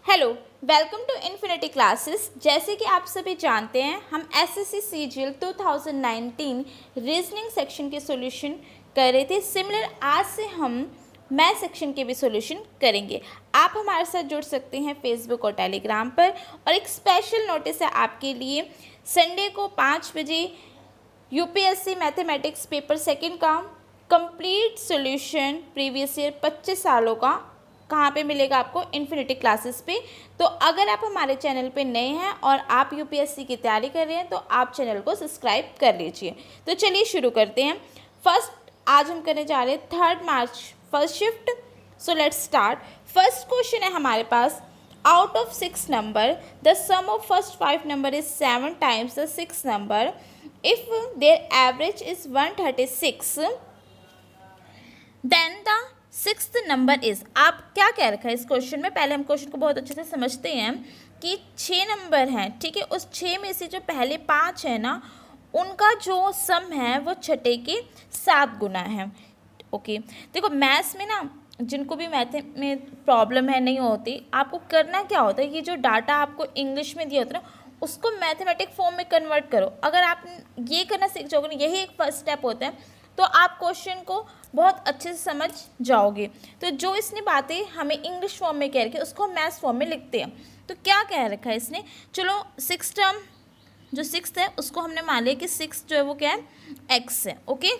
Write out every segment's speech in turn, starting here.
Hello, welcome to infinity classes. जैसे कि आप सभी जानते हैं, हम एसएससी सीजीएल 2019 रीजनिंग सेक्शन के सॉल्यूशन कर रहे थे। सिमिलर आज से हम मैथ सेक्शन के भी सॉल्यूशन करेंगे। आप हमारे साथ जुड़ सकते हैं फेसबुक और टेलीग्राम पर। और एक स्पेशल नोटिस है आपके लिए, संडे को 5 बजे यूपीएससी मैथमेटिक्स पेपर सेकंड का कंप्लीट सॉल्यूशन प्रीवियस ईयर 25 सालों का कहाँ पे मिलेगा आपको? इन्फिनिटी क्लासेस पे। तो अगर आप हमारे चैनल पे नए हैं और आप यूपीएससी की तैयारी कर रहे हैं तो आप चैनल को सब्सक्राइब कर लीजिए। तो चलिए शुरू करते हैं। फर्स्ट आज हम करने जा रहे हैं 3 March first shift. So let's start. First question है हमारे पास, out of 6 number the sum of first 5 number is 7 times the 6 number if their average is 136 then the 6th number is. आप क्या कह रखा है इस क्वेश्चन में? पहले हम क्वेश्चन को बहुत अच्छे से समझते हैं कि 6 नंबर हैं, ठीक है। उस 6 में से जो पहले 5 है ना, उनका जो सम है वो छठे के 7 गुना है। ओके, देखो मैथ्स में ना जिनको भी मैथ में प्रॉब्लम है नहीं होती, आपको करना क्या होता है, ये जो डाटा आपको इंग्लिश में दिया होता है ना, उसको मैथमेटिक फॉर्म में कन्वर्ट करो। अगर आप ये करना सीख जाओगे ना, यही एक फर्स्ट स्टेप होता है, तो आप क्वेश्चन को बहुत अच्छे से समझ जाओगे। तो जो इसने बातें हमें इंग्लिश फॉर्म में कह रखी है उसको हम मैथ्स फॉर्म में लिखते हैं। तो क्या कह रखा है इसने? चलो 6 टर्म जो 6 है उसको हमने मान लिया कि 6 जो है वो क्या है, एक्स है। ओके,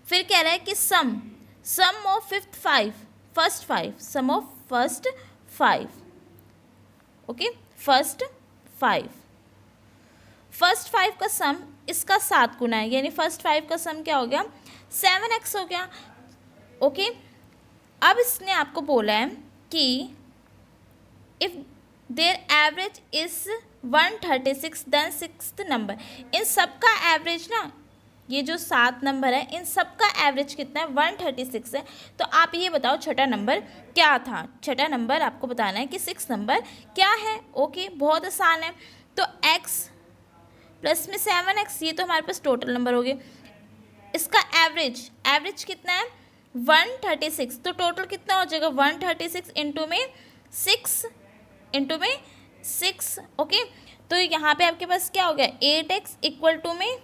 फिर कह रहा है कि sum of first 5 sum of first 5। Okay, first 5 का सम इसका 7 गुना है, यानी फर्स्ट 5 का सम क्या हो गया? 7x हो गया। ओके, अब इसने आपको बोला है कि if their average is 136 then 6th number. इन सब का एवरेज ना, ये जो 7 नंबर है इन सब का एवरेज कितना है? 136 है। तो आप ये बताओ छठा नंबर क्या था? छठा नंबर आपको बताना है कि 6 नंबर क्या है। ओके, बहुत आसान है। तो x प्लस में 7x, ये तो हमारे पास टोटल नंबर हो गए। इसका एवरेज कितना है? 136। तो टोटल कितना हो जाएगा? 136 इंटू में 6। ओके, तो यहाँ पे आपके पास क्या हो गया? 8x इक्वल टू में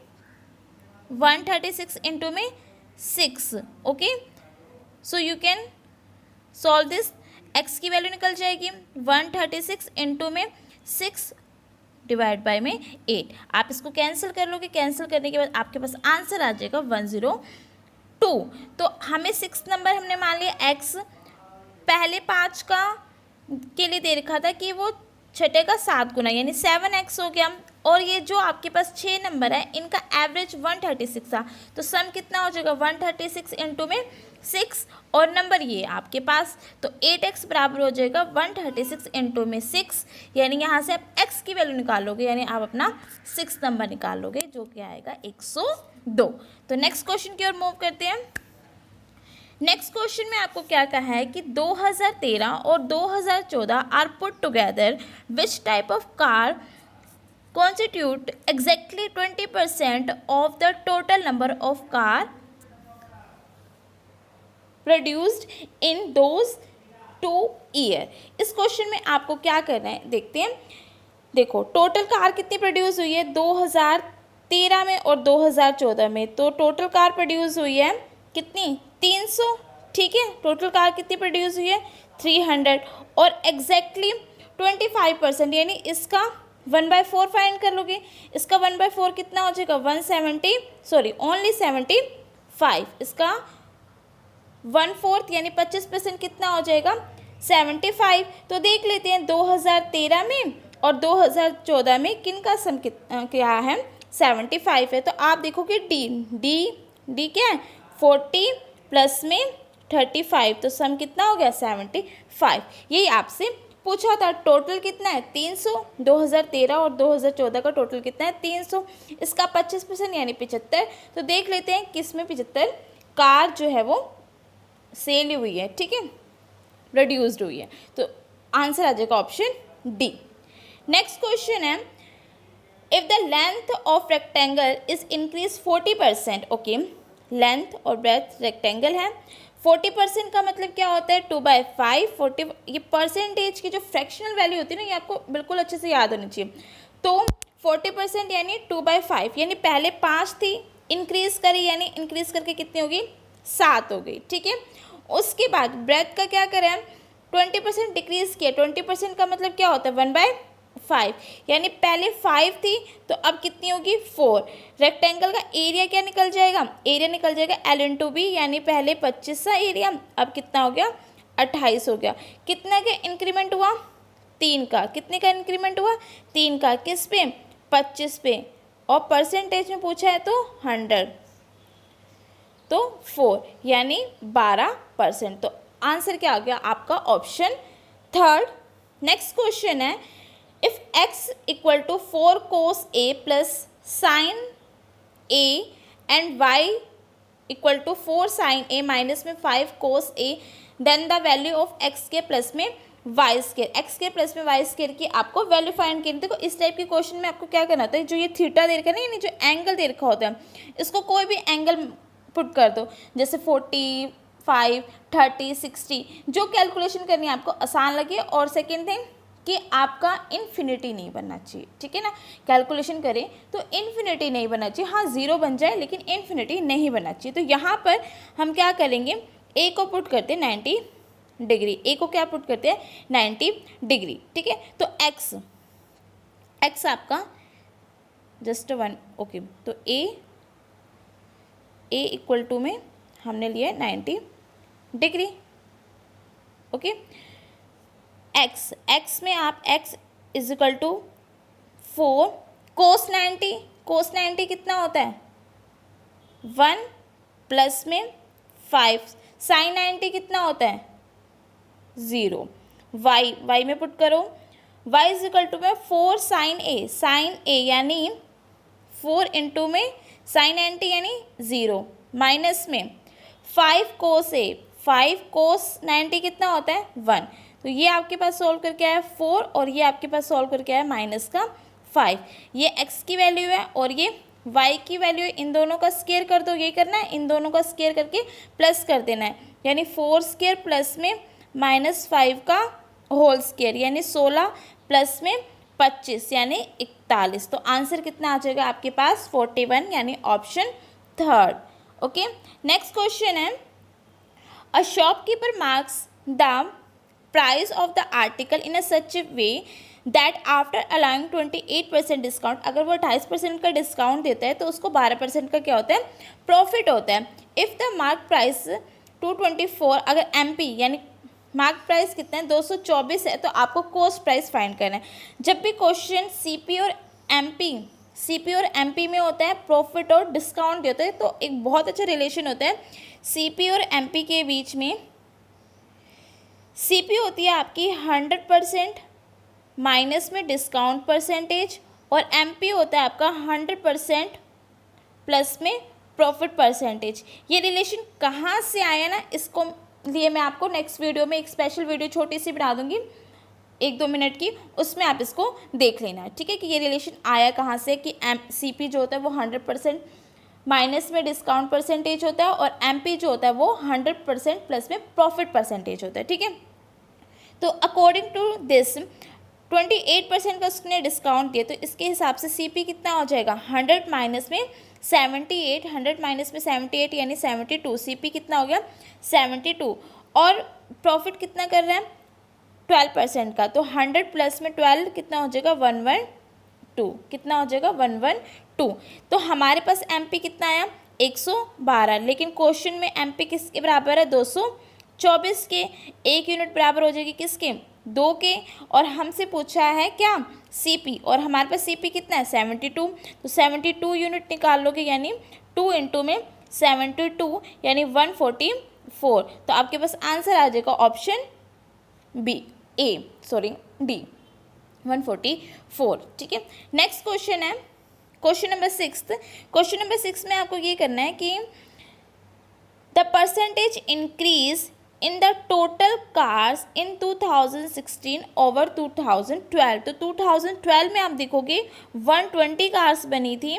136 इंटू में 6। Okay, so you can solve this. x की वैल्यू निकल जाएगी 136 इंटू में 6 डिवाइड बाय में 8। आप इसको कैंसिल कर लोगे, कैंसिल करने के बाद आपके पास आंसर आ जाएगा 102। तो हमें 6 नंबर हमने मान लिया x, पहले 5 का के लिए दे रखा था कि वो छठे का 7 गुना यानी 7x हो गया। और ये जो आपके पास 6 नंबर है इनका एवरेज 136 था, तो सम कितना हो जाएगा? 136 इंटू में 6 और नंबर ये आपके पास, तो 8x बराबर हो जाएगा 136 इंटू में 6, यानी यहाँ से आप x की वैल्यू निकालोगे, यानी आप अपना 6 नंबर निकाल लोगे जो कि आएगा 102। तो नेक्स्ट क्वेश्चन की ओर मूव करते हैं। नेक्स्ट क्वेश्चन में आपको क्या कहा है कि 2013 और 2014 are put together, which type of car constitute exactly 20% of the total number of car produced in those 2 year। इस क्वेश्चन में आपको क्या करना है देखते हैं। देखो टोटल कार कितनी प्रोड्यूस हुई है 2013 में और 2014 में। तो टोटल कार प्रोड्यूस हुई है कितनी? 300। ठीक है, टोटल कार कितनी प्रोड्यूस हुई है? 300। और एग्जैक्टली 25% यानी इसका 1/4 फाइंड कर लोगे। इसका 1/4 कितना हो जाएगा? ओनली 75। इसका 1/4 यानी 25% कितना हो जाएगा? 75। तो देख लेते हैं 2013 में और 2014 में किन का सम क्या है? 75 है। तो आप देखोगे डी क्या है? 40 प्लस में 35, तो सम कितना हो गया? 75। यही आपसे पूछा था। टोटल कितना है? 300। 2013 और 2014 का टोटल कितना है? 300। इसका 25% यानी 75। तो देख लेते हैं किस में 75 कार जो है वो सेल हुई है, ठीक है, प्रोड्यूस्ड हुई है। तो आंसर आ जाएगा ऑप्शन डी। नेक्स्ट क्वेश्चन है, if the length of rectangle is increase 40%। Okay, length और ब्रेथ रेक्टेंगल है, 40% का मतलब क्या होता है 2/5। 40 ये परसेंटेज की जो फ्रैक्शनल वैल्यू होती है ना, ये आपको बिल्कुल अच्छे से याद होनी चाहिए। तो 40% यानी 2/5, यानी पहले 5 थी, इंक्रीज करी यानी इंक्रीज करके कितनी होगी 7 हो गई, ठीक है। उसके बाद ब्रेथ का क्या करें हम, 20% डिक्रीज किया। 20% का मतलब क्या होता है 1/5, यानी पहले 5 थी तो अब कितनी होगी 4। रेक्टेंगल का एरिया क्या निकल जाएगा, एरिया निकल जाएगा L/B, यानी पहले 25 सा एरिया, अब कितना हो गया 28 हो गया। कितना का इंक्रीमेंट हुआ 3 का, कितने का इंक्रीमेंट हुआ 3 का, किस पे 25 पे, और परसेंटेज में पूछा है तो 100, तो 4 यानी 12%। तो आंसर क्या आ गया आपका ऑप्शन थर्ड। नेक्स्ट क्वेश्चन है, if x equal to 4 cos a plus sine a and y equal to 4 sine a minus में 5 cos a, then the value of x के प्लस में वाई स्केयर, एक्स के plus में Y square की आपको value find करनी। देखो इस टाइप के क्वेश्चन में आपको क्या करना होता है, जो ये थीटा दे रखा है ना, यानी जो एंगल दे रखा होता है, इसको कोई भी एंगल पुट कर दो, जैसे 45, 30, 60, जो कैलकुलेशन करनी है आपको आसान लगे। और सेकेंड थिंग कि आपका इन्फिनिटी नहीं बनना चाहिए, ठीक है ना। कैलकुलेशन करें तो इन्फिनिटी नहीं बनना चाहिए, हाँ ज़ीरो बन जाए लेकिन इन्फिनिटी नहीं बनना चाहिए। तो यहाँ पर हम क्या करेंगे, ए को पुट करते हैं 90 डिग्री, ए को क्या पुट करते हैं 90 डिग्री, ठीक है। तो एक्स आपका जस्ट 1, ओके। तो ए इक्वल टू में हमने लिया 90 डिग्री, ओके। एक्स में आप x इज इक्वल टू 4 कोस 90 कितना होता है 1 प्लस में 5, साइन 90 कितना होता है 0, y में पुट करो, y इज इक्वल टू में 4 साइन a यानी 4 इंटू में साइन 90 यानी 0, माइनस में 5 कोस a, 5 कोस 90 कितना होता है 1। तो ये आपके पास सॉल्व करके आया 4 और ये आपके पास सॉल्व करके आया माइनस का 5। ये x की वैल्यू है और ये y की वैल्यू है, इन दोनों का स्क्वायर कर दो, ये करना है, इन दोनों का स्क्वायर करके प्लस कर देना है, यानी 4 स्क्वायर प्लस में -5 का होल स्क्वायर, यानी 16 प्लस में 25 यानी 41। तो आंसर कितना आ जाएगा आपके पास 41, यानी option third, okay. Next question है, a shopkeeper marks the price of the article in a such a way that after allowing 28% discount, अगर वो 28% का डिस्काउंट देता है तो उसको 12% का क्या होता है प्रॉफिट होता है। इफ़ द मार्क प्राइस 224, अगर MP यानी मार्क प्राइस कितना है 224 है, तो आपको कॉस्ट प्राइस फाइंड करना है। जब भी क्वेश्चन CP और MP में होता है, प्रॉफिट और डिस्काउंट होता है, तो एक बहुत अच्छा रिलेशन होता है CP और MP के बीच में। CP होती है आपकी 100% माइनस में डिस्काउंट परसेंटेज, और MP होता है आपका 100% प्लस में प्रॉफिट परसेंटेज। ये रिलेशन कहाँ से आया ना, इसको लिए मैं आपको नेक्स्ट वीडियो में एक स्पेशल वीडियो छोटी सी बना दूंगी 1-2 मिनट की, उसमें आप इसको देख लेना, ठीक है, कि ये रिलेशन आया कहाँ से, कि CP जो होता है वो 100% माइनस में डिस्काउंट परसेंटेज होता है और MP जो होता है वो 100% प्लस में प्रॉफिट परसेंटेज होता है, ठीक है। तो अकॉर्डिंग टू दिस 28% का उसने डिस्काउंट दिया, तो इसके हिसाब से CP कितना हो जाएगा 100 माइनस में 78, 100 माइनस में 78 यानी 72, CP कितना हो गया 72, और प्रॉफिट कितना कर रहा है 12% का, तो 100 प्लस में 12 कितना हो जाएगा 112, कितना हो जाएगा 112। तो हमारे पास MP कितना आया 112, लेकिन क्वेश्चन में MP किसके बराबर है 224 के, 1 यूनिट बराबर हो जाएगी किसके 2 के, और हमसे पूछा है क्या CP, और हमारे पास CP कितना है 72, तो 72 यूनिट निकाल लोगे, यानी 2 इंटू में 72 यानी 144। तो आपके पास आंसर आ जाएगा ऑप्शन डी 144, ठीक है। नेक्स्ट क्वेश्चन है क्वेश्चन नंबर 6। क्वेश्चन नंबर 6 में आपको ये करना है कि the percentage increase in the total cars in 2016 over 2012। तो 2012 में आप देखोगे 120 कार्स बनी थी,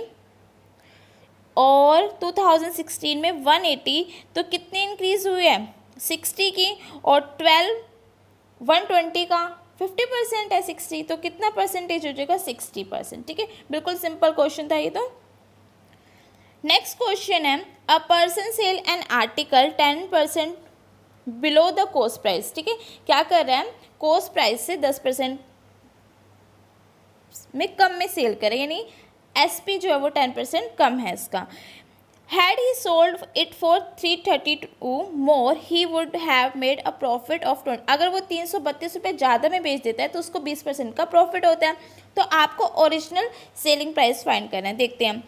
और 2016 में 180, तो कितनी इंक्रीज़ हुई है 60 की, और 120 का 50% है 60, तो कितना परसेंटेज हो जाएगा 60%। ठीक है, बिल्कुल सिंपल क्वेश्चन था ये तो। नेक्स्ट क्वेश्चन है, a person sell an article 10% below the cost price. ठीक है, क्या कर रहा है, कॉस्ट प्राइस से 10% में कम में सेल करें, यानी एसपी जो है वो 10% कम है इसका। Had he sold it for 332 more he would have made a profit of 20। अगर वो 332 रुपये ज़्यादा में बेच देता है तो उसको 20% का प्रॉफिट होता है। तो आपको ओरिजिनल सेलिंग प्राइस फाइंड करना है। देखते हैं,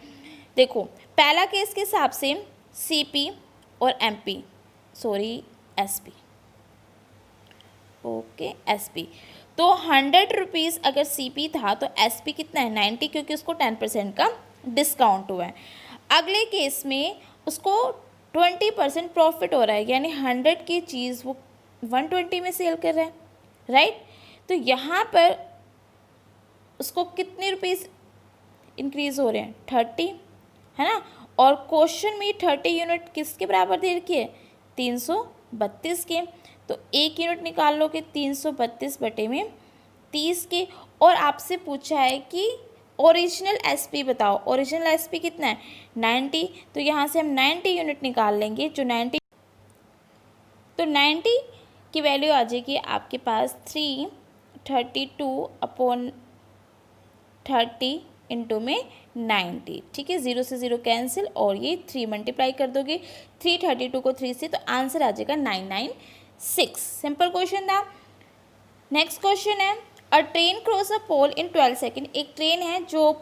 देखो पहला केस के हिसाब से सीपी और MP, sorry SP, okay SP, तो 100 रुपीज़ अगर सीपी था तो एसपी कितना है 90, क्योंकि उसको 10% का डिस्काउंट हुआ है। अगले केस में उसको 20% प्रॉफिट हो रहा है, यानी 100 की चीज़ वो 120 में सेल कर रहा है, राइट। तो यहाँ पर उसको कितने रुपीज़ इंक्रीज़ हो रहे हैं 30, है ना। और क्वेश्चन में 30 यूनिट किसके बराबर दे रखी है 332 के, तो एक यूनिट निकाल लो कि 332 बटे में 30 के। और आपसे पूछा है कि ओरिजिनल एसपी बताओ, ओरिजिनल एसपी कितना है 90, तो यहाँ से हम 90 यूनिट निकाल लेंगे, जो 90, तो 90 की वैल्यू आ जाएगी आपके पास 332/30 इंटू में 90। ठीक है, 0 से 0 कैंसिल, और ये 3 मल्टीप्लाई कर दोगे 332 को 3 से, तो आंसर आ जाएगा 996। सिंपल क्वेश्चन था। नेक्स्ट क्वेश्चन है, a train cross a pole in 12 second. एक ट्रेन है जो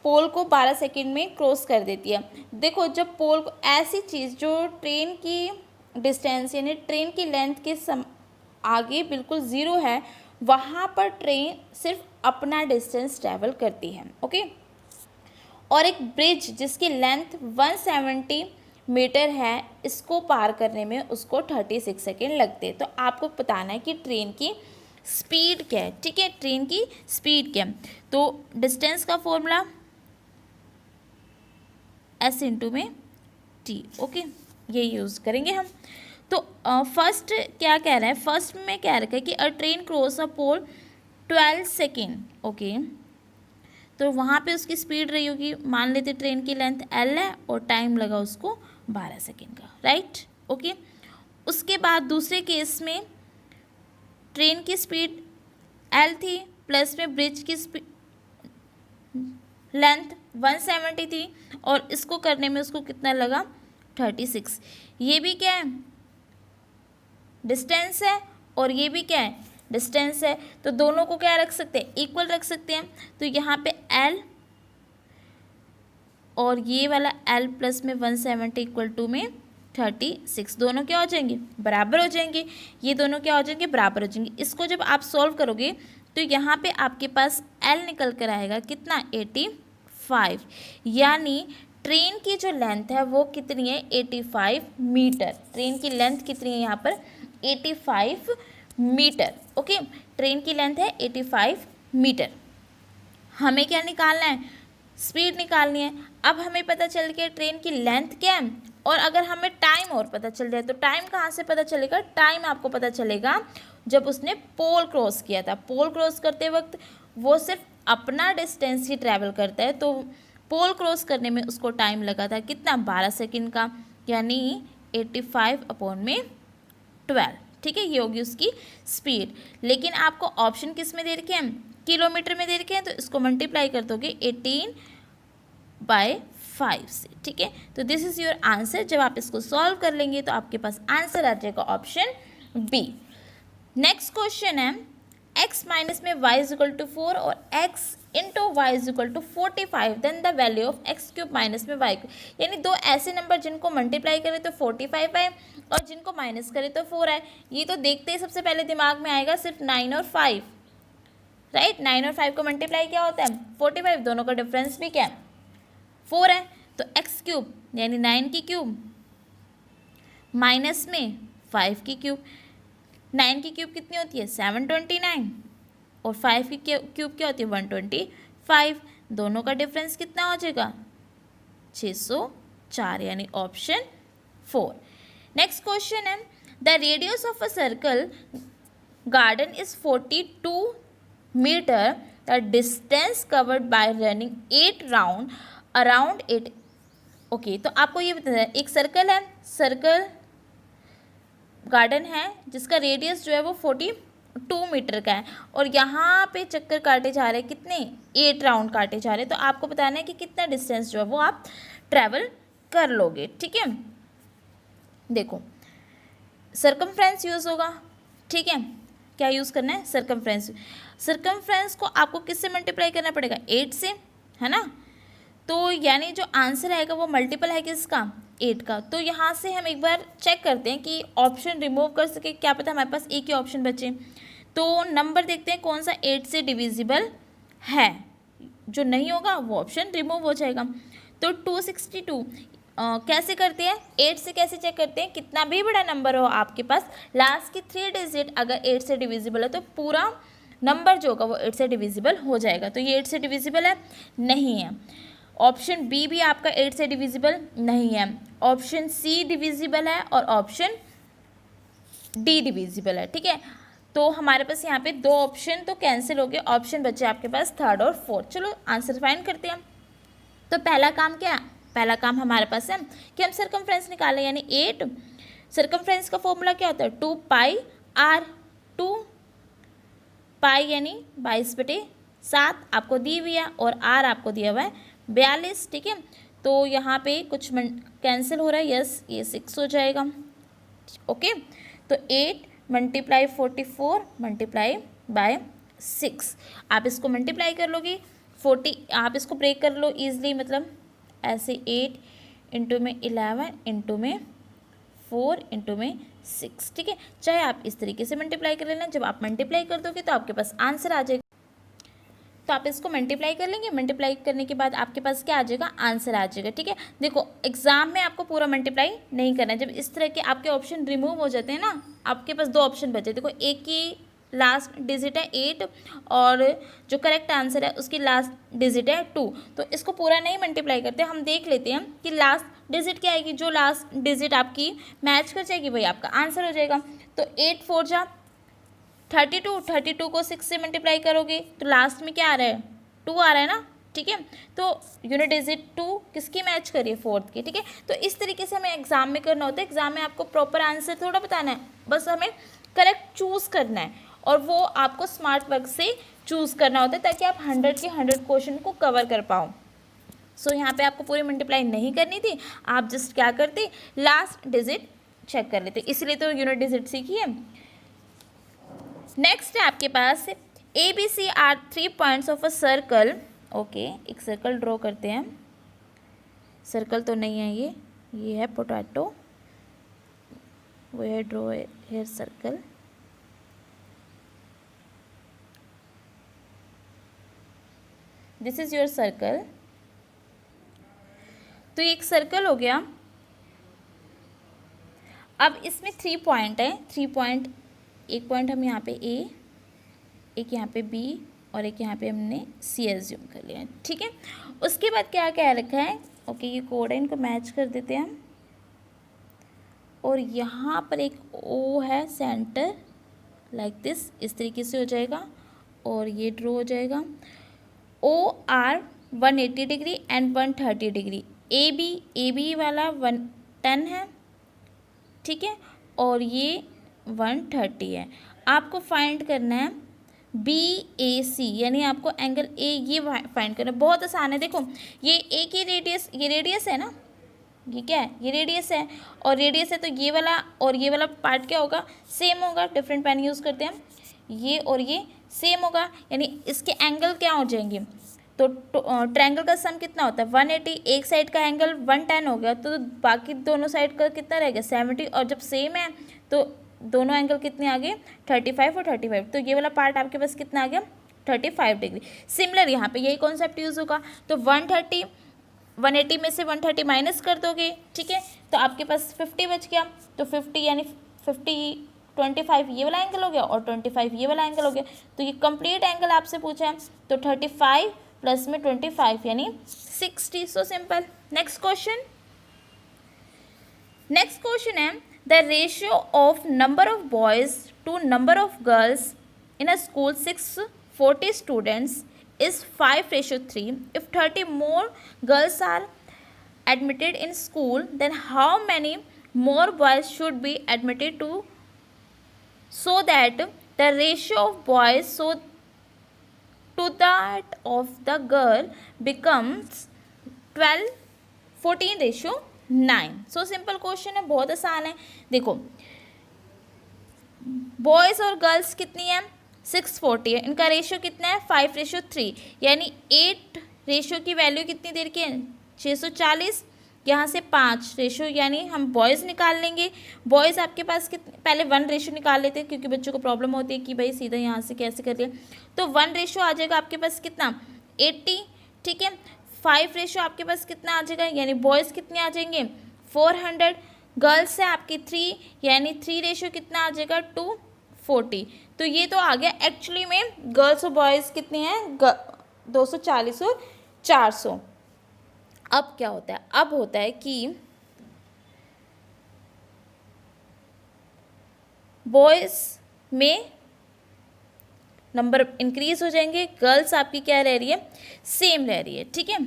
पोल को 12 सेकेंड में क्रॉस कर देती है। देखो जब पोल को, ऐसी चीज़ जो ट्रेन की डिस्टेंस यानी ट्रेन की लेंथ के आगे बिल्कुल 0 है, वहाँ पर ट्रेन सिर्फ अपना डिस्टेंस ट्रैवल करती है, ओके। और एक ब्रिज जिसकी लेंथ 170 मीटर है, इसको पार करने में उसको 36 सेकेंड लगते हैं। तो आपको बताना है कि ट्रेन की स्पीड क्या है। ठीक है, ट्रेन की स्पीड क्या है, तो डिस्टेंस का फॉर्मूला एस इंटू में टी, ओके, ये यूज़ करेंगे हम। तो फर्स्ट क्या कह रहा है, फर्स्ट में क्या रखा है कि a train cross a pole 12 second, okay. तो वहाँ पे उसकी स्पीड रही होगी, मान लेते ट्रेन की लेंथ एल है और टाइम लगा उसको 12 सेकेंड का, राइट, ओके। उसके बाद दूसरे केस में ट्रेन की स्पीड एल थी, प्लस में ब्रिज की लेंथ 170 थी, और इसको करने में उसको कितना लगा 36। ये भी क्या है डिस्टेंस है, और ये भी क्या है डिस्टेंस है, तो दोनों को क्या रख सकते हैं इक्वल रख सकते हैं। तो यहाँ पे L और ये वाला L प्लस में 170 इक्वल टू में 36, दोनों क्या हो जाएंगे बराबर हो जाएंगे। ये दोनों क्या हो जाएंगे बराबर हो जाएंगे। इसको जब आप सॉल्व करोगे तो यहाँ पे आपके पास L निकल कर आएगा कितना 85, यानी ट्रेन की जो लेंथ है वो कितनी है 85 मीटर। ट्रेन की लेंथ कितनी है यहाँ पर 85 मीटर, ओके। ट्रेन की लेंथ है 85 मीटर। हमें क्या निकालना है स्पीड निकालनी है। अब हमें पता चल गया ट्रेन की लेंथ क्या है, और अगर हमें टाइम और पता चल जाए तो टाइम कहाँ से पता चलेगा, टाइम आपको पता चलेगा जब उसने पोल क्रॉस किया था। पोल क्रॉस करते वक्त वो सिर्फ अपना डिस्टेंस ही ट्रैवल करता है, तो पोल क्रॉस करने में उसको टाइम लगा था कितना 12 सेकेंड का, यानी 85/12। ठीक है, ये होगी उसकी स्पीड। लेकिन आपको ऑप्शन किस में दे रखे हैं किलोमीटर में दे रखे हैं, तो इसको मल्टीप्लाई कर दोगे 18/5 से। ठीक है, तो दिस इज़ योर आंसर। जब आप इसको सॉल्व कर लेंगे तो आपके पास आंसर आ जाएगा ऑप्शन बी। नेक्स्ट क्वेश्चन है x माइनस में y इज इक्वल टू 4 और x into Y is equal to 45, then the value of x cube minus में y, यानी दो ऐसे नंबर जिनको मल्टीप्लाई करें तो 45 आए और जिनको माइनस करें तो 4 आए। ये तो देखते ही सबसे पहले दिमाग में आएगा सिर्फ 9 और 5, राइट। 9 और 5 को मल्टीप्लाई क्या होता है 45, दोनों का डिफरेंस भी क्या है 4 है, तो x क्यूब यानी 9 की क्यूब माइनस में 5 की क्यूब। 9 की क्यूब कितनी होती है 729 और 5 की क्यूब क्या होती है 125, दोनों का डिफरेंस कितना हो जाएगा 600 4 यानी ऑप्शन 4। नेक्स्ट क्वेश्चन है the radius of a circle garden is 42 metre, the distance covered by running 8 round around it. Okay, तो आपको ये बताना है एक सर्कल है, सर्कल गार्डन है जिसका रेडियस जो है वो 42 मीटर का है और यहाँ पे चक्कर काटे जा रहे हैं कितने, 8 राउंड काटे जा रहे हैं। तो आपको बताना है कि कितना डिस्टेंस जो है वो आप ट्रैवल कर लोगे। ठीक है, देखो सर्कमफ्रेंस यूज़ होगा। ठीक है, क्या यूज़ करना है, सर्कमफ्रेंस। सर्कमफ्रेंस को आपको किससे मल्टीप्लाई करना पड़ेगा, 8 से, है ना। तो यानी जो आंसर आएगा वो मल्टीपल है किसका, 8 का। तो यहाँ से हम एक बार चेक करते हैं कि ऑप्शन रिमूव कर सके, क्या पता हमारे पास एक ही ऑप्शन बचे। तो नंबर देखते हैं कौन सा 8 से डिविजिबल है, जो नहीं होगा वो ऑप्शन रिमूव हो जाएगा। तो 262 कैसे करते हैं, 8 से कैसे चेक करते हैं, कितना भी बड़ा नंबर हो आपके पास, लास्ट की 3 डिजिट अगर 8 से डिविजिबल है तो पूरा नंबर जो होगा वो 8 से डिविजिबल हो जाएगा। तो ये 8 से डिविजिबल है, नहीं है। ऑप्शन बी भी आपका 8 से डिविजिबल नहीं है, ऑप्शन सी डिविजिबल है और ऑप्शन डी डिविजिबल है। ठीक है, तो हमारे पास यहाँ पे 2 ऑप्शन तो कैंसिल हो गए, ऑप्शन बचे आपके पास 3rd और 4th। चलो आंसर फाइंड करते हैं। तो पहला काम क्या है, पहला काम हमारे पास है कि हम सर्कमफ्रेंस निकालें, यानी 8। सर्कमफ्रेंस का फॉर्मूला क्या होता है, 2 पाई आर। 2 पाई यानी 22/7 आपको दी हुई है और आर आपको दिया हुआ है 42। ठीक है, तो यहाँ पे कुछ कैंसिल हो रहा है, यस ये 6 हो जाएगा। ओके, तो 8 × 44 × बाय 6, आप इसको मल्टीप्लाई कर लोगे 40, आप इसको ब्रेक कर लो ईजिली, मतलब ऐसे 8 इंटू में 11 इंटू में 4 इंटू में 6। ठीक है, चाहे आप इस तरीके से मल्टीप्लाई कर लेना, जब आप मल्टीप्लाई कर दोगे तो आपके पास आंसर आ जाएगा। तो आप इसको मल्टीप्लाई कर लेंगे, मल्टीप्लाई करने के बाद आपके पास क्या आ जाएगा, आंसर आ जाएगा। ठीक है, देखो एग्जाम में आपको पूरा मल्टीप्लाई नहीं करना है, जब इस तरह के आपके ऑप्शन रिमूव हो जाते हैं ना, आपके पास 2 ऑप्शन बचे, देखो एक की लास्ट डिजिट है 8 और जो करेक्ट आंसर है उसकी लास्ट डिजिट है 2, तो इसको पूरा नहीं मल्टीप्लाई करते, हम देख लेते हैं कि लास्ट डिजिट क्या आएगी, जो लास्ट डिजिट आपकी मैच कर जाएगी वही आपका आंसर हो जाएगा। तो 8 4 जा 32, 32 को 6 से मल्टीप्लाई करोगे तो लास्ट में क्या आ रहा है, 2 आ रहा है ना। ठीक है, तो यूनिट डिजिट 2 किसकी मैच करिए, 4th की। ठीक है, तो इस तरीके से हमें एग्जाम में करना होता है, एग्जाम में आपको प्रॉपर आंसर थोड़ा बताना है, बस हमें करेक्ट चूज़ करना है और वो आपको स्मार्ट वर्क से चूज़ करना होता है ताकि आप 100 के 100 क्वेश्चन को कवर कर पाओ। सो यहाँ पे आपको पूरी मल्टीप्लाई नहीं करनी थी, आप जस्ट क्या करते, लास्ट डिजिट चेक कर लेते, इसलिए तो यूनिट डिजिट सीखी है। नेक्स्ट है आपके पास ABC are 3 points of a circle. Okay, एक सर्कल ड्रॉ करते हैं, सर्कल तो नहीं है ये है पोटैटो, वो है draw here circle. This is your circle. तो ये एक सर्कल हो गया। अब इसमें 3 पॉइंट है, 3 पॉइंट, एक पॉइंट हम यहाँ पे A, एक यहाँ पे B और एक यहाँ पे हमने C एज्यूम कर लिया है। ठीक है, उसके बाद क्या क्या रखा है, ओके ये कोड है, इनको मैच कर देते हैं हम। और यहाँ पर एक O है सेंटर, लाइक दिस, इस तरीके से हो जाएगा और ये ड्रॉ हो जाएगा। OR 180 degree and 130 degree, AB वाला 110 है। ठीक है, और ये 130 है। आपको फाइंड करना है BAC, यानी आपको एंगल A ये फाइंड करना है, बहुत आसान है। देखो ये A की रेडियस, ये रेडियस है ना, ये क्या है, ये रेडियस है, और रेडियस है तो ये वाला और ये वाला पार्ट क्या होगा, सेम होगा, डिफरेंट पेन यूज़ करते हैं, ये और ये सेम होगा, यानी इसके एंगल क्या हो जाएंगे। तो ट्रायंगल का सम कितना होता है 180, एक साइड का एंगल 110 हो गया, तो बाकी दोनों साइड का कितना रहेगा 70, और जब सेम है तो दोनों एंगल कितने आ गए 35 और 35, तो ये वाला पार्ट आपके पास कितना आ गया 35 डिग्री। सिमिलर यहाँ पे यही कॉन्सेप्ट यूज़ होगा। तो 180 में से 130 माइनस कर दोगे, ठीक है, तो आपके पास 50 बच गया। तो 50 यानी 25 ये वाला एंगल हो गया और 25 ये वाला एंगल हो गया। तो ये कंप्लीट एंगल आपसे पूछा है, तो 35 प्लस में 25 यानी 60। So simple. Next question, next question है the ratio of number of boys to number of girls in a school 640 students is 5:3. If 30 more girls are admitted in school, then how many more boys should be admitted so that the ratio of boys to that of the girl becomes 12:14:9. So simple question है, बहुत आसान है. देखो boys और girls कितनी है 640 है, इनका रेशियो कितना है 5:3, यानी 8 रेशियो की वैल्यू कितनी देर की है 640. यहाँ से 5 रेशियो यानी हम बॉयज़ निकाल लेंगे. बॉयज़ आपके पास कितने, पहले 1 रेशियो निकाल लेते हैं क्योंकि बच्चों को प्रॉब्लम होती है कि भाई सीधा यहाँ से कैसे कर लिया. तो 1 रेशियो आ जाएगा आपके पास कितना 80. ठीक है, 5 रेशियो आपके पास कितना आ जाएगा, यानी बॉयज़ कितने आ जाएंगे 400. गर्ल्स है आपकी 3, यानी 3 रेशियो कितना आ जाएगा 240. तो ये तो आ गया. एक्चुअली में गर्ल्स और बॉयज़ कितने हैं 240 और 400. अब क्या होता है, अब होता है कि बॉयज़ में नंबर इंक्रीज हो जाएंगे, गर्ल्स आपकी क्या रह रही है सेम रह रही है. ठीक है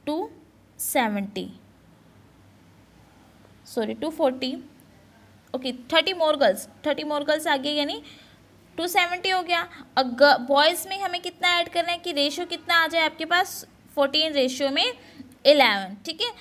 240 240. ओके 30 मोर गर्ल्स आ गए यानी 270 हो गया. बॉयज़ में हमें कितना ऐड करना है कि रेशियो कितना आ जाए आपके पास 14 रेशियो में 11. ठीक है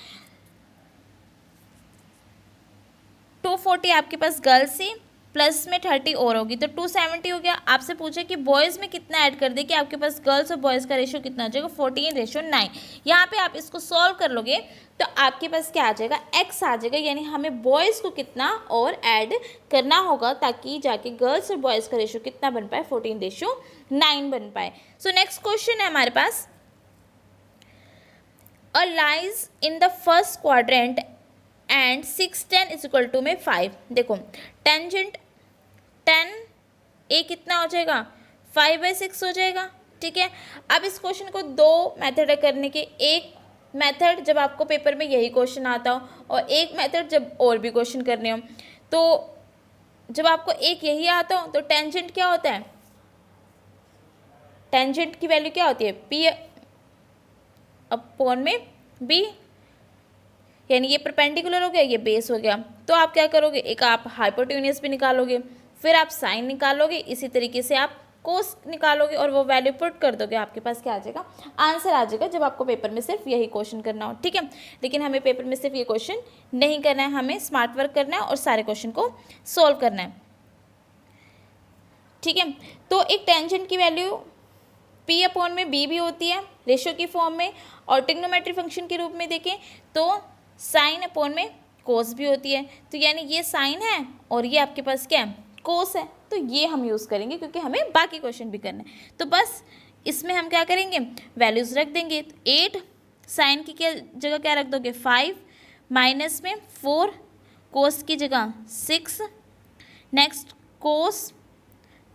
240 आपके पास गर्ल्स ही प्लस में 30 और होगी तो 270 हो गया. आपसे पूछा कि बॉयज़ में कितना ऐड कर दे कि आपके पास गर्ल्स और बॉयज़ का रेशियो कितना आ जाएगा 14:9. यहाँ पे आप इसको सॉल्व कर लोगे तो आपके पास क्या आ जाएगा x आ जाएगा, यानी हमें बॉयज़ को कितना और ऐड करना होगा ताकि जाके गर्ल्स और बॉयज़ का रेशियो कितना बन पाए 14:9 बन पाए. सो नेक्स्ट क्वेश्चन है हमारे पास a lies in the first quadrant and 610 is equal to में 5. देखो टेंजेंट 10 ए कितना हो जाएगा 5/6 हो जाएगा. ठीक है, अब इस क्वेश्चन को 2 मेथड है करने के. एक मेथड जब आपको पेपर में यही क्वेश्चन आता हो और एक मेथड जब और भी क्वेश्चन करने हो. तो जब आपको एक यही आता हो तो टेंजेंट क्या होता है, टेंजेंट की वैल्यू क्या होती है पी अपॉन में बी, यानी ये परपेंडिकुलर हो गया ये बेस हो गया. तो आप क्या करोगे, एक आप हाइपोटेन्यूज भी निकालोगे, फिर आप साइन निकालोगे, इसी तरीके से आप कोस निकालोगे और वो वैल्यू पुट कर दोगे. आपके पास क्या आ जाएगा आंसर आ जाएगा जब आपको पेपर में सिर्फ यही क्वेश्चन करना हो. ठीक है, लेकिन हमें पेपर में सिर्फ ये क्वेश्चन नहीं करना है, हमें स्मार्ट वर्क करना है और सारे क्वेश्चन को सोल्व करना है. ठीक है, तो एक टेंजेंट की वैल्यू पी अपॉन में बी भी होती है रेशियो की फॉर्म में, और ट्रिग्नोमेट्री फंक्शन के रूप में देखें तो साइन अपॉन में कोस भी होती है. तो यानी ये साइन है और ये आपके पास क्या है कोस है, तो ये हम यूज़ करेंगे क्योंकि हमें बाकी क्वेश्चन भी करना है. तो बस इसमें हम क्या करेंगे वैल्यूज़ रख देंगे. तो 8 साइन की क्या जगह क्या रख दोगे 5, माइनस में 4, कोस की जगह 6, नेक्स्ट कोस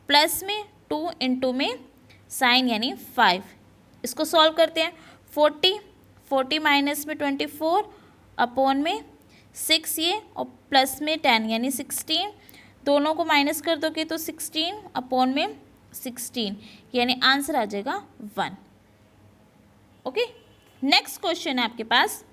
प्लस में 2 इंटू में साइन यानी 5. इसको सॉल्व करते हैं. 40 माइनस में 24 अपॉन में 6 ये और प्लस में 10 यानी 16. दोनों को माइनस कर दोगे तो 16 अपॉन में 16, यानी आंसर आ जाएगा 1. ओके, नेक्स्ट क्वेश्चन है आपके पास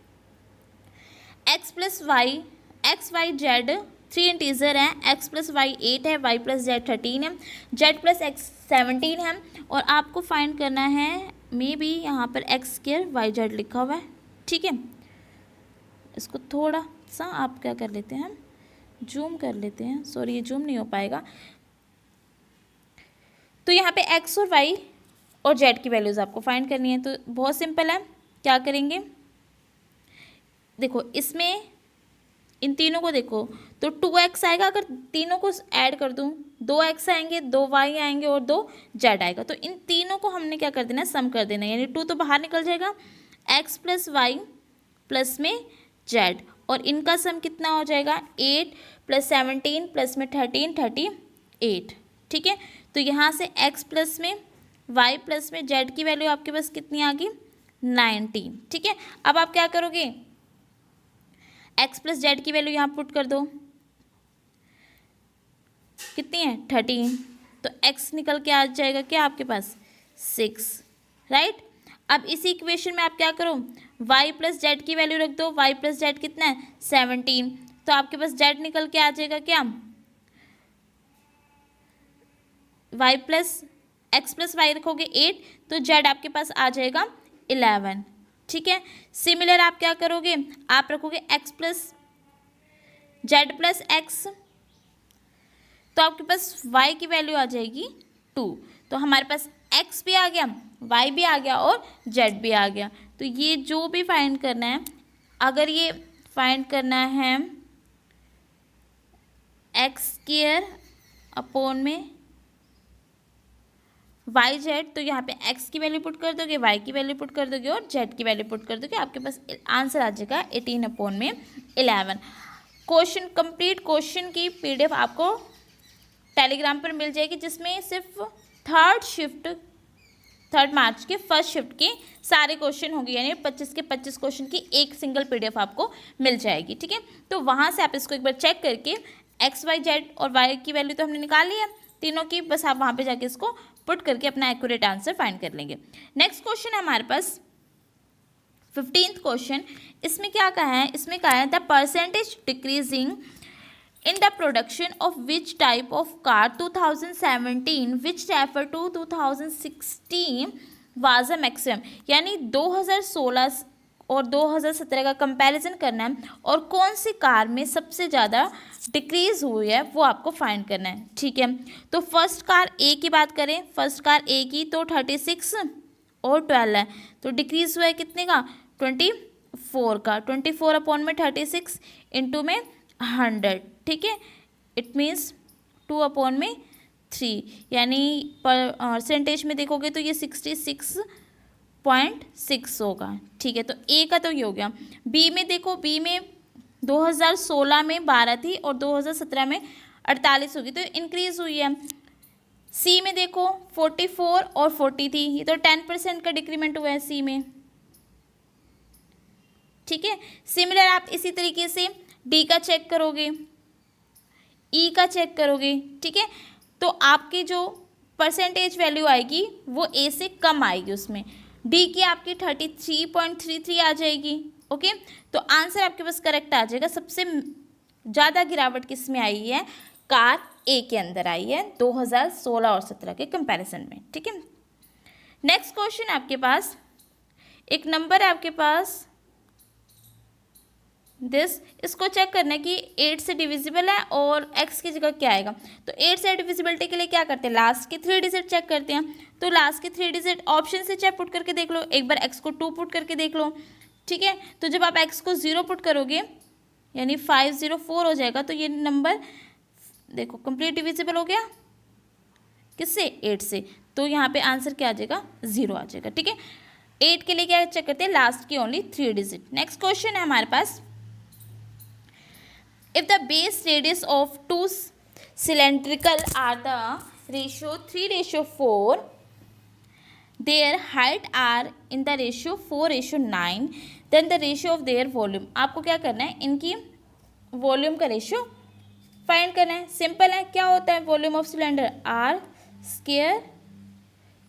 x plus Y X Y Z 3 integer है. x प्लस वाई 8 है, y प्लस जेड 13 है, z प्लस एक्स 17 है और आपको फाइंड करना है मे बी यहाँ पर x स्क्वायर वाई जेड लिखा हुआ है. ठीक है, इसको थोड़ा सा आप क्या कर लेते हैं जूम कर लेते हैं. सॉरी ये जूम नहीं हो पाएगा. तो यहाँ पे x और y और z की वैल्यूज़ आपको फाइंड करनी है. तो बहुत सिंपल है, क्या करेंगे देखो इसमें इन तीनों को देखो तो 2x आएगा, अगर तीनों को ऐड कर दूँ 2x आएंगे, 2y आएंगे और 2z आएगा. तो इन तीनों को हमने क्या कर देना सम कर देना, यानी 2 तो बाहर निकल जाएगा, x प्लस वाई प्लस में z और इनका सम कितना हो जाएगा 8 प्लस 17 प्लस में 13 38. ठीक है, तो यहाँ से x प्लस में y प्लस में z की वैल्यू आपके पास कितनी आ गई 19. ठीक है, अब आप क्या करोगे एक्स प्लस जेड की वैल्यू यहाँ पुट कर दो, कितनी है 13, तो एक्स निकल के आ जाएगा क्या आपके पास 6, राइट। अब इसी इक्वेशन में आप क्या करो, y प्लस जेड की वैल्यू रख दो, y प्लस जेड कितना है 17, तो आपके पास जेड निकल के आ जाएगा क्या, y plus X plus Y रखोगे 8, तो जेड आपके पास आ जाएगा 11, ठीक है। सिमिलर आप क्या करोगे, आप रखोगे x plus Z plus x, तो आपके पास y की वैल्यू आ जाएगी 2, तो हमारे पास x भी आ गया, y भी आ गया और z भी आ गया। तो ये जो भी फाइंड करना है, अगर ये फाइंड करना है एक्स स्क्वायर अपॉन में वाई जेड, तो यहाँ पे x की वैल्यू पुट कर दोगे, y की वैल्यू पुट कर दोगे और z की वैल्यू पुट कर दोगे, आपके पास आंसर आ जाएगा 18 अपॉन में 11। क्वेश्चन कंप्लीट क्वेश्चन की PDF आपको टेलीग्राम पर मिल जाएगी, जिसमें सिर्फ थर्ड मार्च के फर्स्ट शिफ्ट के सारे क्वेश्चन होंगे, यानी 25 के 25 क्वेश्चन की एक सिंगल PDF आपको मिल जाएगी, ठीक है। तो वहाँ से आप इसको एक बार चेक करके एक्स वाई जेड और वाई की वैल्यू तो हमने निकाल ली है तीनों की, बस आप वहाँ पे जाके इसको पुट करके अपना एक्यूरेट आंसर फाइंड कर लेंगे। नेक्स्ट क्वेश्चन है हमारे पास 15th क्वेश्चन। इसमें क्या कहा है, इसमें कहा है the percentage decreasing in the production of which type of car 2017 which refer to 2016 was a maximum, यानी 2016 और 2017 का कंपैरिजन करना है और कौन सी कार में सबसे ज़्यादा डिक्रीज़ हुई है वो आपको फाइंड करना है, ठीक है। तो फर्स्ट कार ए की बात करें, फर्स्ट कार ए की तो 36 और 12 है, तो डिक्रीज़ हुआ है कितने का 24 का, 24 अपॉन में 36 इंटू में 100, ठीक है। इट मीन्स 2 अपॉन में 3, यानी परसेंटेज में देखोगे तो ये 66.6 होगा, ठीक है। तो ए का तो ये हो गया। बी में देखो, बी में 2016 में 12 थी और 2017 में 48 होगी, तो इंक्रीज हुई है। सी में देखो 44 और 40 थी, ये तो 10% का डिक्रीमेंट हुआ है सी में, ठीक है। सिमिलर आप इसी तरीके से डी का चेक करोगे, ई का चेक करोगे, ठीक है। तो आपकी जो परसेंटेज वैल्यू आएगी वो ए से कम आएगी, उसमें डी की आपकी 33.33 आ जाएगी, ओके। तो आंसर आपके पास करेक्ट आ जाएगा। सबसे ज़्यादा गिरावट किस में आई है, कार ए के अंदर आई है 2016 और 17 के कंपैरिजन में, ठीक है। नेक्स्ट क्वेश्चन आपके पास एक नंबर है आपके पास इसको चेक करना है कि 8 से डिविजिबल है और x की जगह क्या आएगा। तो 8 से डिविजिबिलिटी के लिए क्या करते हैं, लास्ट के 3 डिजिट चेक करते हैं। तो लास्ट के 3 डिजिट ऑप्शन से चेक पुट करके देख लो, एक बार x को 2 पुट करके देख लो, ठीक है। तो जब आप x को 0 पुट करोगे यानी 504 हो जाएगा, तो ये नंबर देखो कंप्लीट डिविजिबल हो गया किससे, 8 से। तो यहाँ पे आंसर क्या आ जाएगा, 0 आ जाएगा, ठीक है। 8 के लिए क्या चेक करते हैं, लास्ट की ओनली 3 डिजिट। नेक्स्ट क्वेश्चन है हमारे पास, if the base radius of two cylindrical are the ratio 3:4, their height are in the ratio 4:9, then the ratio of their volume। आपको क्या करना है, इनकी वॉल्यूम का रेशियो फाइंड करना है। सिंपल है, क्या होता है volume of cylinder, R square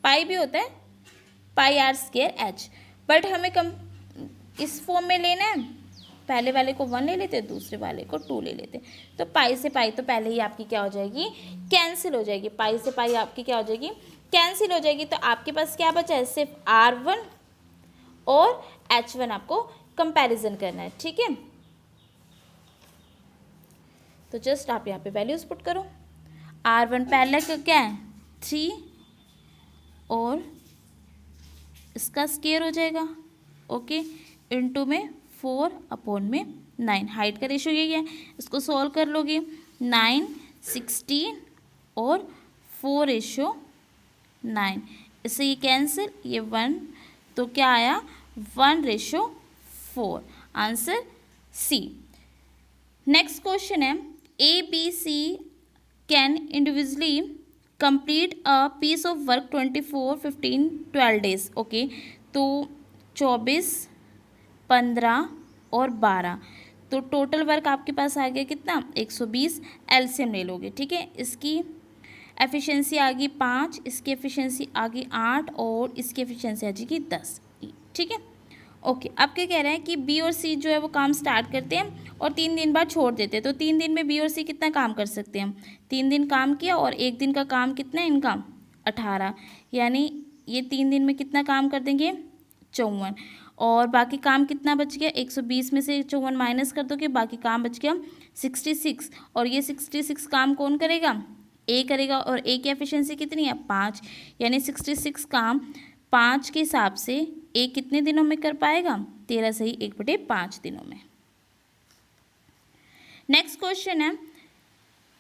pi भी होता है, pi R square H, but हमें कम इस फॉर्म में लेना है, पहले वाले को 1 ले लेते, दूसरे वाले को 2 ले लेते। तो पाई से पाई तो पहले ही आपकी क्या हो जाएगी, कैंसिल हो जाएगी, पाई से पाई आपकी क्या हो जाएगी, कैंसिल हो जाएगी। तो आपके पास क्या बचा है, सिर्फ R1 और H1 आपको कंपैरिजन करना है, ठीक है। तो जस्ट आप यहाँ पे वैल्यूज पुट करो, R1 पहले का क्या है 3 और इसका स्क्वायर हो जाएगा, ओके, इनटू में 4 अपॉन में 9, हाइट का रेशियो यही है। इसको सॉल्व कर लोगे 9, 16 और 4:9, इससे ये कैंसिल, ये 1, तो क्या आया 1:4, आंसर सी। नेक्स्ट क्वेश्चन है, A B C can individually complete a piece of work 24, 15, 12 days, okay. तो 24, 15 और 12, तो टोटल वर्क आपके पास आ गया कितना 120, एलसीएम ले लोगे, ठीक है। इसकी एफिशिएंसी आ गई 5, इसकी एफिशिएंसी आ गई 8 और इसकी एफिशिएंसी आ जाएगी 10, ठीक है। ओके, अब क्या कह रहे हैं कि बी और सी जो है वो काम स्टार्ट करते हैं और 3 दिन बाद छोड़ देते हैं। तो 3 दिन में बी और सी कितना काम कर सकते हैं? 3 दिन काम किया और 1 दिन का काम कितना है इनका 18, यानी ये 3 दिन में कितना काम कर देंगे 54, और बाकी काम कितना बच गया 120 में से 54 माइनस कर दोगे, बाकी काम बच गया 66, और ये 66 काम कौन करेगा? ए करेगा, और ए की एफिशिएंसी कितनी है 5, यानी 66 काम 5 के हिसाब से ए कितने दिनों में कर पाएगा 13 सही 1/5 दिनों में। नेक्स्ट क्वेश्चन है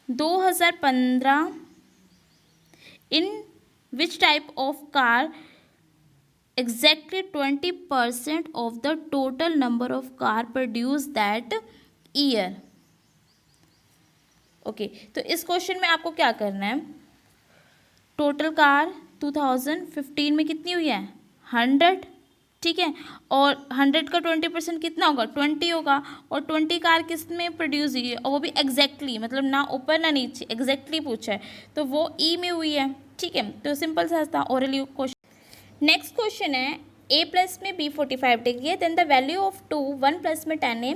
2015 in which type of car exactly 20% of the total number of car produced that year। Okay, तो इस क्वेश्चन में आपको क्या करना है, टोटल कार 2015 में कितनी हुई है 100, ठीक है, और 100 का 20% कितना होगा 20 होगा, और 20 कार किस में प्रोड्यूस हुई है, और वो भी एग्जैक्टली मतलब ना ऊपर ना नीचे, एग्जैक्टली पूछा है, तो वो ई में हुई है, ठीक है। तो सिंपल सा था ओरली क्वेश्चन। नेक्स्ट क्वेश्चन है a प्लस में b 45 डिग्री है, then the value of 2 1 plus में 10a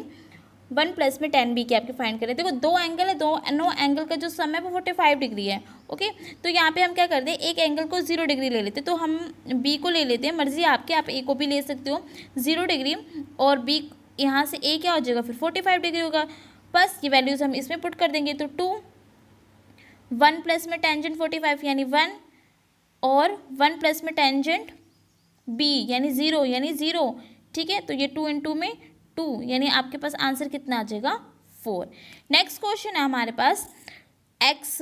1 प्लस में 10b की आपके फाइंड करें। देखो दो एंगल है, दोनों एंगल का जो सम है वो 45 डिग्री है, ओके। तो यहाँ पे हम क्या करते हैं, एक एंगल को 0 डिग्री ले लेते हैं, तो हम b को ले लेते हैं, मर्जी आपके, आप a को भी ले सकते हो 0 डिग्री, और b यहाँ से a क्या हो जाएगा फिर 45 डिग्री होगा, बस ये वैल्यूज़ हम इसमें पुट कर देंगे। तो 2 1 प्लस में टेंजेंट 45 यानी 1, और 1 प्लस में टेंजेंट b यानी 0 यानी 0, ठीक है। तो ये 2 इंटू में 2 यानी आपके पास आंसर कितना आ जाएगा 4। नेक्स्ट क्वेश्चन है हमारे पास x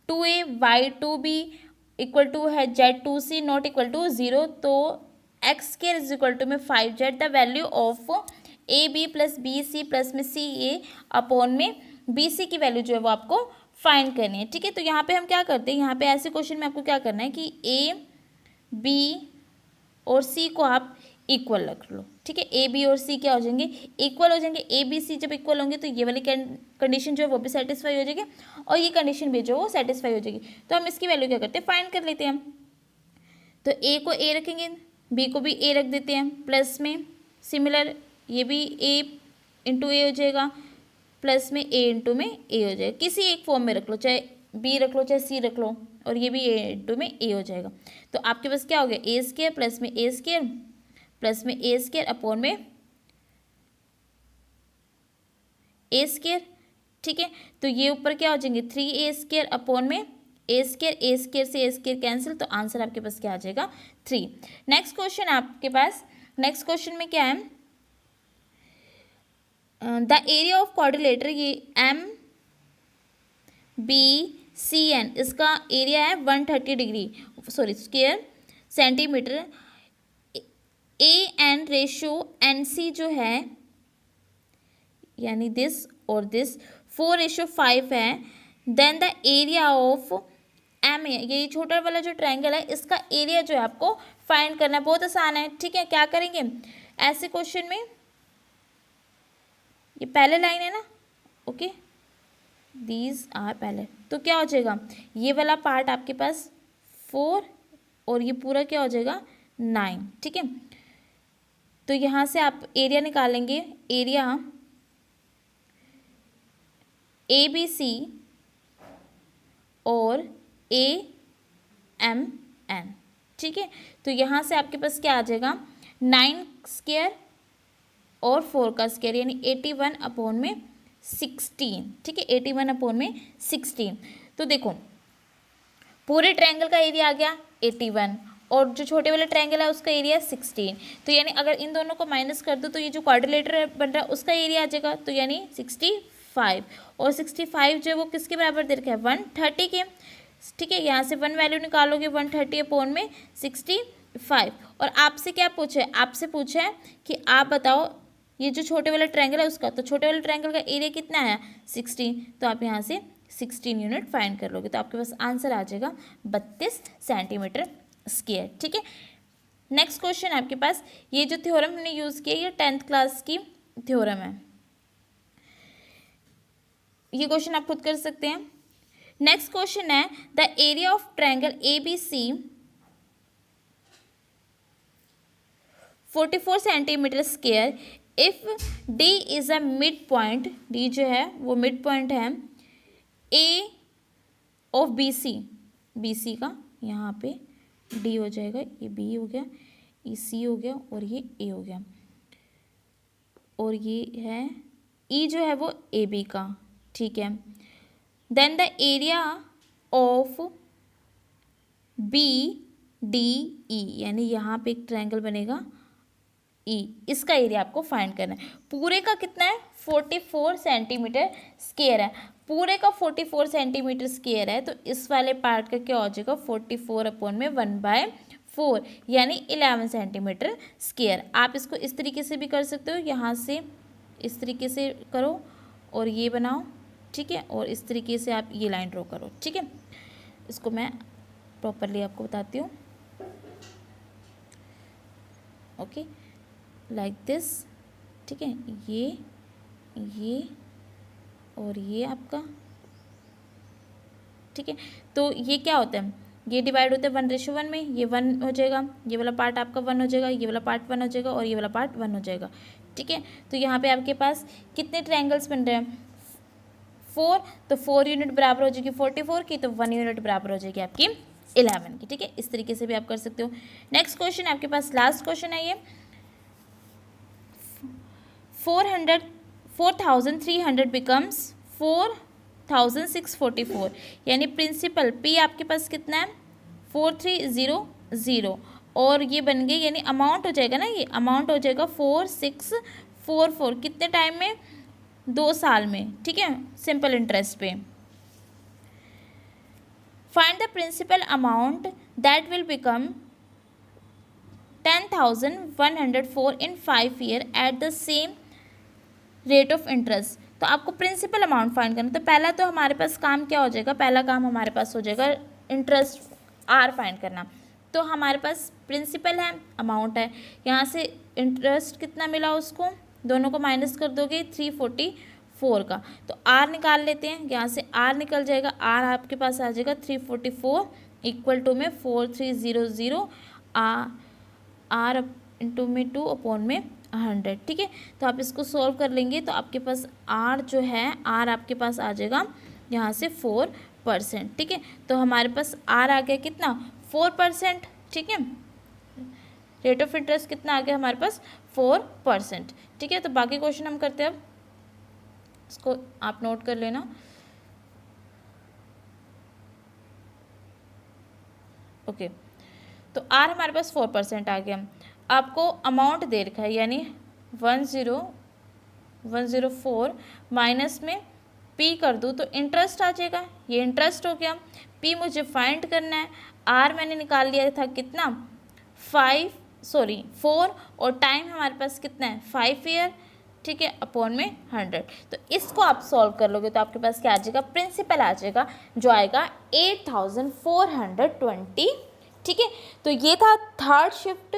2a y 2b equal to है z 2c not equal to 0, तो x के इज इक्वल टू में 5z the value of A B plus B C plus में सी ए अपॉन में बी सी की वैल्यू जो है वो आपको फाइंड करनी है, ठीक है। तो यहाँ पे हम क्या करते हैं, यहाँ पे ऐसे क्वेश्चन में आपको क्या करना है कि ए बी और सी को आप इक्वल रख लो, ठीक है। ए बी और सी क्या हो जाएंगे इक्वल हो जाएंगे, ए बी सी जब इक्वल होंगे तो ये वाली कंडीशन जो है वो भी सेटिस्फाई हो जाएगी, और ये कंडीशन भी जो है वो सेटिस्फाई हो जाएगी। तो हम इसकी वैल्यू क्या करते हैं फाइंड कर लेते हैं। तो ए को ए रखेंगे, बी को भी ए रख देते हैं, प्लस में सिमिलर ये भी ए इंटू ए हो जाएगा, प्लस में ए इंटू में ए हो जाएगा, किसी एक फॉर्म में रख लो, चाहे बी रख लो चाहे सी रख लो, और ये भी ए इंटू में ए हो जाएगा। तो आपके पास क्या हो गया ए स्क्वायर प्लस में ए स्क्वायर प्लस में ए स्क्वायर अपॉन में ए स्क्वायर, ठीक है। तो ये ऊपर क्या हो जाएंगे 3a स्क्वायर अपॉन में ए स्क्वायर से ए स्क्वायर कैंसिल, तो आंसर आपके पास क्या आ जाएगा 3। नेक्स्ट क्वेश्चन आपके पास, नेक्स्ट क्वेश्चन में क्या है, द एरिया ऑफ क्वाड्रिलेटर, ये एम बी सी एन, इसका एरिया है 130 degree sorry square centimetre, A N ratio N C जो है यानी दिस और दिस 4:5 है, then the area of M, ये छोटा वाला जो ट्रायंगल है इसका एरिया जो है आपको फाइंड करना है, बहुत आसान है, ठीक है। क्या करेंगे ऐसे क्वेश्चन में, ये पहले लाइन है ना, ओके दीज आर पहले, तो क्या हो जाएगा ये वाला पार्ट आपके पास 4 और ये पूरा क्या हो जाएगा 9, ठीक है। तो यहाँ से आप एरिया निकालेंगे, एरिया ए बी सी और ए एम एन, ठीक है। तो यहाँ से आपके पास क्या आ जाएगा 9 स्क्वायर और 4 का स्क्वायर यानी 81 अपॉन में 16, ठीक है 81 अपॉन में 16। तो देखो पूरे ट्रायंगल का एरिया आ गया 81 और जो छोटे वाले ट्रायंगल है उसका एरिया 16, तो यानी अगर इन दोनों को माइनस कर दो तो ये जो क्वाड्रिलेटर बन रहा है उसका एरिया आ जाएगा, तो यानी 65, और 65 जो है वो किसके बराबर दे रखा है 130 के, ठीक है। यहाँ से 1 वैल्यू निकालोगे 130 अपॉन में 65, और आपसे क्या पूछा है, आपसे पूछा है कि आप बताओ ये जो छोटे वाला ट्रायंगल है उसका, तो छोटे वाले ट्रायंगल का एरिया कितना है 16, तो आप यहाँ से 16 यूनिट फाइंड कर लोगे, तो आपके पास आंसर आ जाएगा 32 सेंटीमीटर स्क्वायर, ठीक है। नेक्स्ट क्वेश्चन आपके पास, ये जो थ्योरम हमने यूज़ किया ये 10th क्लास की थ्योरम है। ये क्वेश्चन आप खुद कर सकते हैं। नेक्स्ट क्वेश्चन है the area of triangle ABC 44 centimetre square if D is a mid point, D जो है वो मिड पॉइंट है A ऑफ BC का, यहाँ पे D हो जाएगा, ये B हो गया, ये C हो गया और ये A हो गया, और ये है E जो है वो AB का, ठीक है। Then the area of BDE, यानी यहाँ पे एक ट्रायंगल बनेगा E, इसका एरिया आपको फाइंड करना है। पूरे का कितना है 44 सेंटीमीटर स्क्वायर है, पूरे का 44 सेंटीमीटर स्क्वायर है, तो इस वाले पार्ट का क्या हो जाएगा 44 अपॉन में 1/4 यानी 11 सेंटीमीटर स्क्वायर। आप इसको इस तरीके से भी कर सकते हो, यहाँ से इस तरीके से करो और ये बनाओ, ठीक है, और इस तरीके से आप ये लाइन ड्रॉ करो, ठीक है। इसको मैं प्रॉपरली आपको बताती हूँ, ओके, लाइक दिस, ठीक है, ये और ये आपका, ठीक है। तो ये क्या होता है, ये डिवाइड होता है 1:1 में, ये 1 हो जाएगा, ये वाला पार्ट आपका 1 हो जाएगा, ये वाला पार्ट 1 हो जाएगा और ये वाला पार्ट 1 हो जाएगा, ठीक है। तो यहाँ पे आपके पास कितने ट्रायंगल्स बन रहे हैं 4, तो 4 यूनिट बराबर हो जाएगी 44 की, तो 1 यूनिट बराबर हो जाएगी आपकी 11 की, ठीक है। इस तरीके से भी आप कर सकते हो। नेक्स्ट क्वेश्चन आपके पास लास्ट क्वेश्चन है, ये 4300 बिकम्स 4644, यानी प्रिंसिपल P आपके पास कितना है 4300 और ये बन गए, यानी अमाउंट हो जाएगा ना, ये अमाउंट हो जाएगा 4644, कितने टाइम में 2 साल में, ठीक है, सिंपल इंटरेस्ट पे। Find the principal amount that will become 10,104 in 5 year at the same rate of interest. तो आपको प्रिंसिपल अमाउंट फाइंड करना, तो पहला तो हमारे पास काम क्या हो जाएगा, पहला काम हमारे पास हो जाएगा इंटरेस्ट R फाइंड करना। तो हमारे पास प्रिंसिपल है, अमाउंट है, यहाँ से इंटरेस्ट कितना मिला उसको, दोनों को माइनस कर दोगे 344 का, तो R निकाल लेते हैं, यहाँ से R निकल जाएगा, R आपके पास आ जाएगा 344 इक्वल टू में 4300 R इंटू में 2 अपॉन में 100, ठीक है। तो आप इसको सॉल्व कर लेंगे तो आपके पास R जो है, R आपके पास आ जाएगा यहाँ से 4%, ठीक है। तो हमारे पास R आ गया कितना 4%, ठीक है। रेट ऑफ इंटरेस्ट कितना आ गया हमारे पास 4%, ठीक है। तो बाकी क्वेश्चन हम करते हैं, अब इसको आप नोट कर लेना, ओके। तो R हमारे पास 4% आ गया, आपको अमाउंट दे रखा है, यानी 10104 माइनस में P कर दूँ तो इंटरेस्ट आ जाएगा, ये इंटरेस्ट हो गया। P मुझे फाइंड करना है, R मैंने निकाल लिया था कितना 4 और टाइम हमारे पास कितना है 5 ईयर, ठीक है, अपॉन में 100। तो इसको आप सॉल्व कर लोगे तो आपके पास क्या आ जाएगा, प्रिंसिपल आ जाएगा, जो आएगा 8420, ठीक है। तो ये था थर्ड शिफ्ट